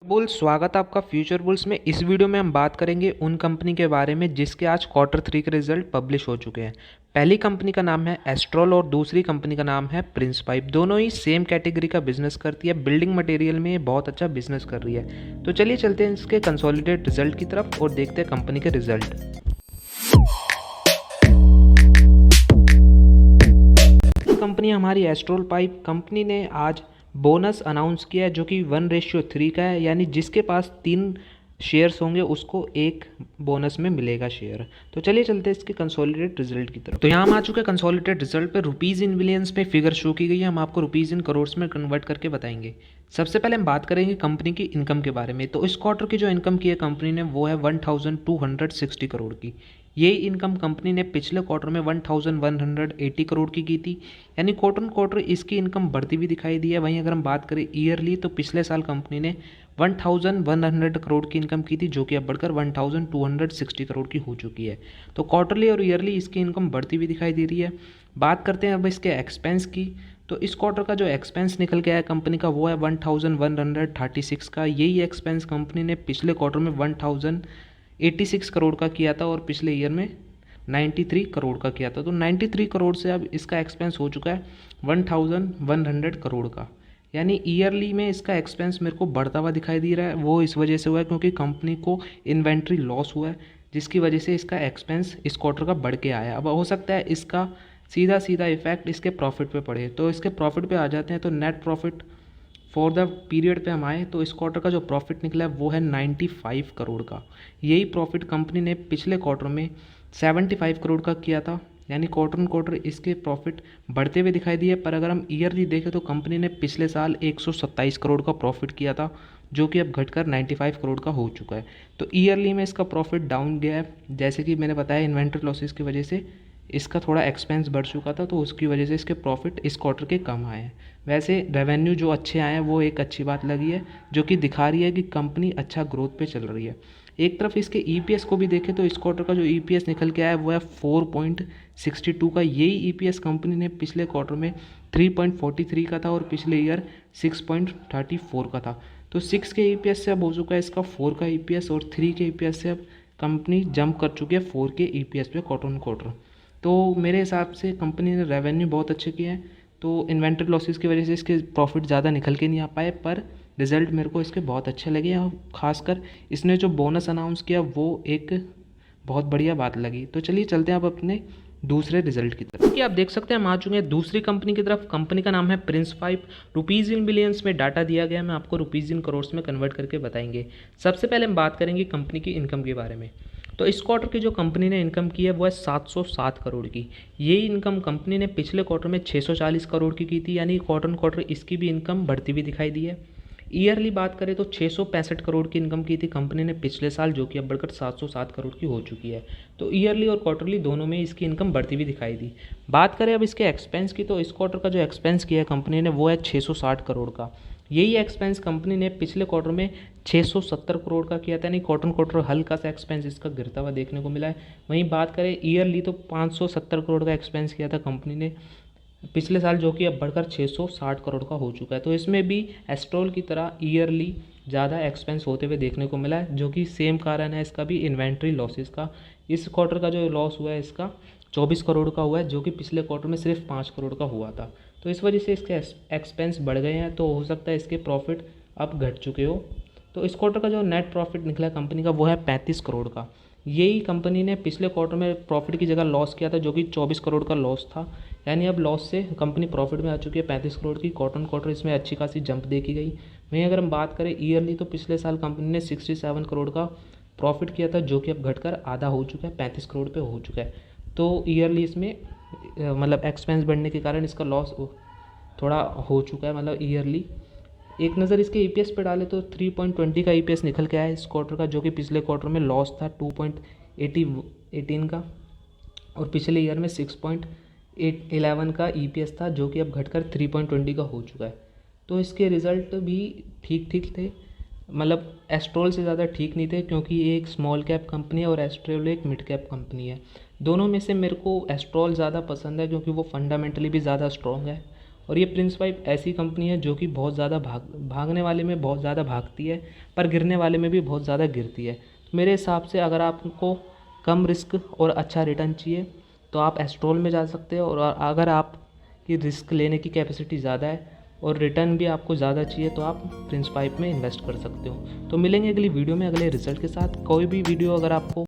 Bulls, स्वागत है आपका फ्यूचर बुल्स में। इस वीडियो में हम बात करेंगे उन कंपनी के बारे में जिसके आज क्वार्टर 3 के रिजल्ट पब्लिश हो चुके हैं। पहली कंपनी का नाम है एस्ट्रोल और दूसरी कंपनी का नाम है प्रिंस पाइप। दोनों ही सेम कैटेगरी का बिजनेस करती है, बिल्डिंग मटेरियल में बहुत अच्छा बिजनेस कर रही है। तो चलिए चलते हैं इसके कंसोलिडेट रिजल्ट की तरफ और देखते हैं कंपनी के रिजल्ट। कंपनी हमारी एस्ट्रोल पाइप कंपनी ने आज बोनस अनाउंस किया है जो कि 1:3 का है, यानी जिसके पास 3 शेयर्स होंगे उसको एक बोनस में मिलेगा शेयर। तो चलिए चलते हैं इसके कंसोलिडेट रिजल्ट की तरफ। तो यहाँ हम आ चुके हैं कंसोलिडेट रिजल्ट पे। रुपीज़ इन बिलियंस में फिगर शो की गई है, हम आपको रुपीज़ इन करोड़्स में कन्वर्ट करके बताएंगे। सबसे पहले हम बात करेंगे कंपनी की इनकम के बारे में। तो इस क्वार्टर की जो इनकम की है कंपनी ने वो है 1260 करोड़ की। यही इनकम कंपनी ने पिछले क्वार्टर में 1180 करोड़ की थी, यानी क्वार्टर इसकी इनकम बढ़ती हुई दिखाई दी है। वहीं अगर हम बात करें ईयरली तो पिछले साल कंपनी ने 1100 करोड़ की इनकम की थी, जो कि अब बढ़कर 1260 करोड़ की हो चुकी है। तो क्वार्टरली और ईयरली इसकी इनकम बढ़ती हुई दिखाई दे रही है। बात करते हैं अब इसके एक्सपेंस की। तो इस क्वार्टर का जो एक्सपेंस निकल के आया कंपनी का वो है 1136 का। यही एक्सपेंस कंपनी ने पिछले क्वार्टर में 1086 करोड़ का किया था और पिछले ईयर में 93 करोड़ का किया था। तो 93 करोड़ से अब इसका एक्सपेंस हो चुका है 1100 करोड़ का, यानी ईयरली में इसका एक्सपेंस मेरे को बढ़ता हुआ दिखाई दे रहा है। वो इस वजह से हुआ है क्योंकि कंपनी को इन्वेंट्री लॉस हुआ है, जिसकी वजह से इसका एक्सपेंस इस क्वार्टर का बढ़ के आया। अब हो सकता है इसका सीधा सीधा इफेक्ट इसके प्रॉफिट पे पड़े। तो इसके प्रॉफिट पे आ जाते हैं। तो net profit for the period पे हम आए तो इस क्वार्टर का जो प्रॉफिट निकला है वो है 95 करोड़ का। यही प्रॉफिट कंपनी ने पिछले क्वार्टर में 75 करोड़ का किया था, यानी क्वार्टर इसके प्रॉफिट बढ़ते हुए दिखाई दिए। पर अगर हम ईयरली देखें तो कंपनी ने पिछले साल 127 करोड़ का प्रॉफिट किया था, जो कि अब घटकर 95 करोड़ का हो चुका है। तो ईयरली में इसका प्रॉफिट डाउन गया है, जैसे कि मैंने बताया इन्वेंट्री लॉसेस की वजह से इसका थोड़ा एक्सपेंस बढ़ चुका था, तो उसकी वजह से इसके प्रॉफिट इस क्वार्टर के कम आए हैं। वैसे रेवेन्यू जो अच्छे आए हैं वो एक अच्छी बात लगी है, जो कि दिखा रही है कि कंपनी अच्छा ग्रोथ पे चल रही है। एक तरफ इसके ईपीएस को भी देखें तो इस क्वार्टर का जो ईपीएस निकल के आया है वो है 4.62 का। यही ईपीएस कंपनी ने पिछले क्वार्टर में 3.43 का था और पिछले ईयर 6.34 का था। तो 6 के ईपीएस से अब हो चुका है इसका 4 का ईपीएस, और 3 के ईपीएस से अब कंपनी जंप कर चुकी है 4 के ईपीएस पे क्वार्टर। तो मेरे हिसाब से कंपनी ने रेवेन्यू बहुत अच्छे किए हैं, तो इन्वेंट्री लॉसेस की वजह से इसके प्रॉफिट ज़्यादा निकल के नहीं आ पाए, पर रिज़ल्ट मेरे को इसके बहुत अच्छे लगे। और ख़ासकर इसने जो बोनस अनाउंस किया वो एक बहुत बढ़िया बात लगी। तो चलिए चलते हैं अब अपने दूसरे रिजल्ट की तरफ। कि आप देख सकते हैं हम आ चुके हैं दूसरी कंपनी की तरफ। कंपनी का नाम है Prince pipe. Rupees in billions में डाटा दिया गया है, मैं आपको रुपीज़ इन करोड़्स में कन्वर्ट करके बताएंगे। सबसे पहले हम बात करेंगे कंपनी की इनकम के बारे में। तो इस क्वार्टर की जो कंपनी ने इनकम की है वो है 707 करोड़ की। यही इनकम कंपनी ने पिछले क्वार्टर में 640 करोड़ की थी, यानी क्वार्टर इसकी भी इनकम बढ़ती हुई दिखाई दी है। ईयरली बात करें तो 665 करोड़ की इनकम की थी कंपनी ने पिछले साल, जो कि अब बढ़कर 707 करोड़ की हो चुकी है। तो ईयरली और क्वार्टरली दोनों में इसकी इनकम बढ़ती हुई दिखाई दी। बात करें अब इसके एक्सपेंस की, तो इस क्वार्टर का जो एक्सपेंस किया है कंपनी ने वो है 660 करोड़ का। यही एक्सपेंस कंपनी ने पिछले क्वार्टर में 670 करोड़ का किया था, यानी क्वार्टर हल्का सा एक्सपेंस इसका गिरता हुआ देखने को मिला है। वहीं बात करें ईयरली तो 570 करोड़ का एक्सपेंस किया था कंपनी ने पिछले साल, जो कि अब बढ़कर 660 करोड़ का हो चुका है। तो इसमें भी एस्ट्रोल की तरह ईयरली ज़्यादा एक्सपेंस होते हुए देखने को मिला है, जो कि सेम कारण है इसका भी इन्वेंट्री लॉसेस का। इस क्वार्टर का जो लॉस हुआ है इसका 24 करोड़ का हुआ है, जो कि पिछले क्वार्टर में सिर्फ 5 करोड़ का हुआ था। तो इस वजह से इसके एक्सपेंस बढ़ गए हैं, तो हो सकता है इसके प्रॉफिट अब घट चुके हो। तो इस क्वार्टर का जो नेट प्रॉफिट निकला कंपनी का वो है 35 करोड़ का। यही कंपनी ने पिछले क्वार्टर में प्रॉफिट की जगह लॉस किया था, जो कि 24 करोड़ का लॉस था, यानी अब लॉस से कंपनी प्रॉफिट में आ चुकी है 35 करोड़ की। क्वार्टर इसमें अच्छी खासी जंप देखी गई। वहीं अगर हम बात करें ईयरली तो पिछले साल कंपनी ने 67 करोड़ का प्रॉफिट किया था, जो कि अब घटकर आधा हो चुका है, 35 करोड़ पे हो चुका है। तो ईयरली इसमें मतलब एक्सपेंस बढ़ने के कारण इसका लॉस थोड़ा हो चुका है, मतलब ईयरली। एक नज़र इसके ईपीएस पे डाले तो 3.20 का ईपीएस निकल के आया इस क्वार्टर का, जो कि पिछले क्वार्टर में लॉस था 2.18 का, और पिछले ईयर में 6.11 का ईपीएस था, जो कि अब घटकर 3.20 का हो चुका है। तो इसके रिज़ल्ट भी ठीक ठीक थे, मतलब एस्ट्रोल से ज़्यादा ठीक नहीं थे, क्योंकि ये एक स्मॉल कैप कंपनी है और एस्ट्रोल एक मिड कैप कंपनी है। दोनों में से मेरे को एस्ट्रोल ज़्यादा पसंद है, क्योंकि वो फंडामेंटली भी ज़्यादा स्ट्रॉन्ग है और ये प्रिंस पाइप ऐसी कंपनी है जो कि बहुत ज़्यादा भागने वाले में बहुत ज़्यादा भागती है, पर गिरने वाले में भी बहुत ज़्यादा गिरती है। तो मेरे हिसाब से अगर आपको कम रिस्क और अच्छा रिटर्न चाहिए तो आप एस्ट्रोल में जा सकते हो, और अगर आपकी रिस्क लेने की कैपेसिटी ज़्यादा है और रिटर्न भी आपको ज़्यादा चाहिए तो आप प्रिंस पाइप में इन्वेस्ट कर सकते हो। तो मिलेंगे अगली वीडियो में अगले रिजल्ट के साथ। कोई भी वीडियो अगर आपको